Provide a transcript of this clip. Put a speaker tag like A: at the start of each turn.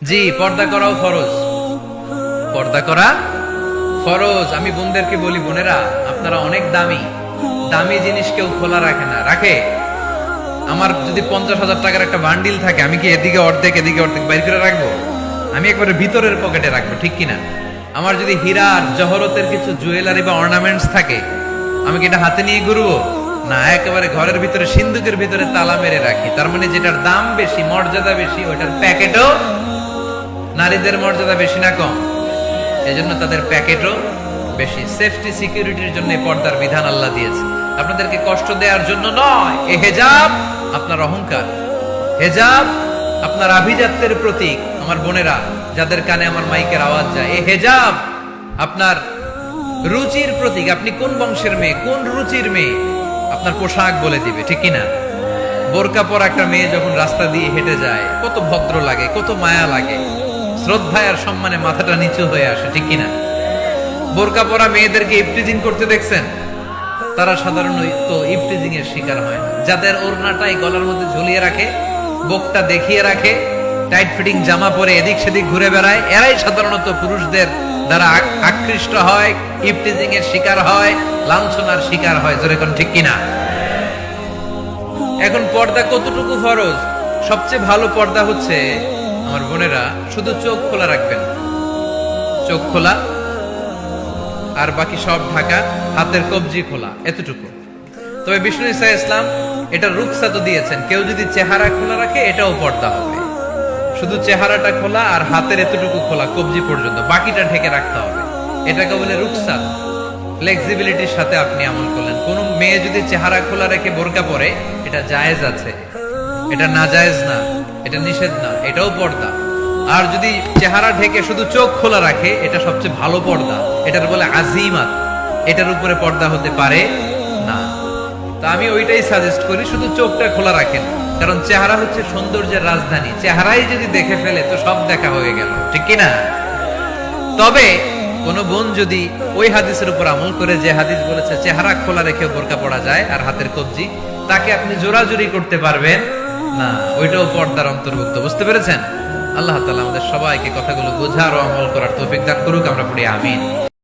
A: জি, পর্দা করাও ফরজ। পর্দা করা ফরজ। আমি বোনদেরকে বলি, বোনেরা আপনারা অনেক দামি, দামি জিনিস কেউ খোলা রাখে না। রাখে? আমার যদি 50,000 টাকার একটা বান্ডিল থাকে, আমি কি এদিকে অর্ধেক এদিকে অর্ধেক বাইর করে রাখবো? আমি একবারে ভিতরের পকেটে রাখবো, ঠিক কিনা? আমার যদি হীরা আর জহরতের কিছু জুয়েলারি বা অর্নামেন্টস থাকে, আমি কি এটা হাতে নিয়ে ঘুরবো? না, একেবারে ঘরের ভিতরে সিন্ধুকের ভিতরে তালা মেরে রাখি। তার মানে যেটার দাম বেশি, মর্যাদা বেশি, ওইটার প্যাকেটও নারীদের মর্যাদা বেশি না কম? এজন্য তাদের প্যাকেটও বেশি। সেফটি সিকিউরিটির জন্য পর্দার বিধান আল্লাহ দিয়েছে, আপনাদেরকে কষ্ট দেওয়ার জন্য নয়। এ হেজাব আপনার অহংকার, হেজাব আপনার আভিজাত্যের প্রতীক। আমার বোনেরা, যাদের কানে আমার মাইকের আওয়াজ যায়, এ হেজাব আপনার রুচির প্রতীক। আপনি কোন বংশের মেয়ে, কোন রুচির মেয়ে, আপনার পোশাক বলে দিবে, ঠিক কিনা? বোরকা পরা একটা মেয়ে যখন রাস্তা দিয়ে হেঁটে যায়, কত ভদ্র লাগে, কত মায়া লাগে, শ্রদ্ধায় আর সম্মানে মাথাটা নিচু হয়ে আসে, ঠিক কিনা? বোরকা পরা মেয়েদেরকে ইফটিজিং করতে দেখছেন? তারা সাধারণত ইফটিজিং এর শিকার হয় না। যাদের ওড়নাটাই গলার মধ্যে ঝুলিয়ে রাখে, বুকটা দেখিয়ে রাখে, টাইট ফিটিং জামা পরে এদিক সেদিক ঘুরে বেড়ায়, এরাই সাধারণত পুরুষদের দ্বারা আকৃষ্ট হয়, ইফটিজিং এর শিকার হয়, লাঞ্ছনার শিকার হয়। জোরে কোন ঠিক কিনা? এখন পর্দা কতটুকু ফরজ? সবচেয়ে ভালো পর্দা হচ্ছে, আমার বোনেরা, শুধু চোখ খোলা রাখবেন, চোখ খোলা, আর বাকি সব ঢাকা, হাতের কবজি খোলা, এতটুকু। তবে বিষ্ণু ঈসা ইসলাম এটা রুখসাত দিয়েছেন, কেউ যদি চেহারা খোলা রাখে এটাও পর্দা হবে। শুধু চেহারাটা খোলা আর হাতের এতটুকু খোলা, কবজি পর্যন্ত, বাকিটা ঢেকে রাখতে হবে। এটাকে বলে রুখসাত। ফ্লেক্সিবিলিটির সাথে আপনি আমল করলেন। কোন মেয়ে যদি চেহারা খোলা রেখে বোরকা পরে, এটা জায়েজ আছে, এটা না জায়েজ না, এটা নিষেধ না, এটাও পর্দা। আর যদি চেহারা ঢেকে শুধু চোখ খোলা রাখে, এটা সবচেয়ে ভালো পর্দা, এটার বলে আজিমাত। এটার উপরে পর্দা হতে পারে না। তা আমি ওইটাই সাজেস্ট করি, শুধু চোখটা খোলা রাখেন, কারণ চেহারা হচ্ছে সৌন্দর্যের রাজধানী। চেহারাই যদি দেখে ফেলে তো সব দেখা হয়ে গেল, ঠিক কিনা? তবে কোন বোন যদি ওই হাদিসের উপর আমল করে, যে হাদিস বলেছে চেহারা খোলা রেখে বোরকা পরা যায় আর হাতের কবজি, তাকে আপনি জোরাজুরি করতে পারবেন না, ওইটাও পর্দার অন্তর্ভুক্ত। বুঝতে পেরেছেন? আল্লাহ তাআলা আমাদের সবাইকে কথাগুলো বোঝার ও আমল করার তৌফিক দান করুক। আমরা পড়ি আমিন।